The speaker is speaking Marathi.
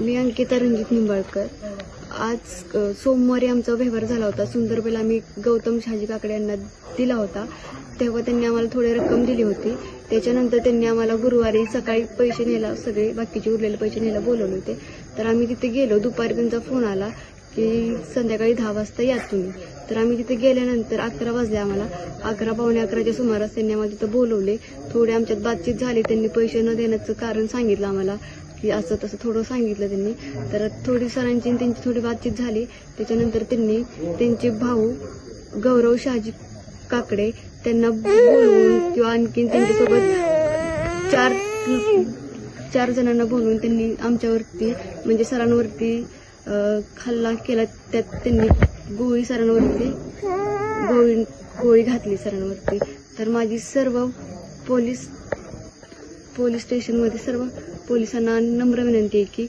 मी अंकिता रणजित निंबाळकर. आज सोमवारी आमचा व्यवहार झाला होता. सुंदरबेल आम्ही गौतम शहाजी काकडे यांना दिला होता. तेव्हा त्यांनी आम्हाला थोडी रक्कम दिली होती. त्याच्यानंतर त्यांनी आम्हाला गुरुवारी सकाळी पैसे न्यायला, सगळे बाकीचे उरलेले पैसे न्यायला बोलवले होते. तर आम्ही तिथे गेलो. दुपारी त्यांचा फोन आला की संध्याकाळी 10 वाजता या तुम्ही. तर आम्ही तिथे गेल्यानंतर 11 वाजले आम्हाला. 11 पावणे 11च्या सुमारास त्यांनी आम्हाला तिथं बोलवले. थोडी आमच्यात बातचीत झाली. त्यांनी पैसे न देण्याचं कारण सांगितलं आम्हाला की असं तसं थोडं सांगितलं त्यांनी. तर थोडी सरांची त्यांची थोडी बातचीत झाली. त्याच्यानंतर त्यांनी त्यांचे भाऊ गौरव शहाजी काकडे त्यांना बोलवून किंवा आणखीन त्यांच्यासोबत चार जणांना बोलवून त्यांनी आमच्यावरती म्हणजे सरांवरती हल्ला केला. त्यात त्यांनी गोळी घातली सरांवरती. तर माझी सर्व पोलीस स्टेशनमध्ये सर्व पोलिसांना नम्र विनंती आहे की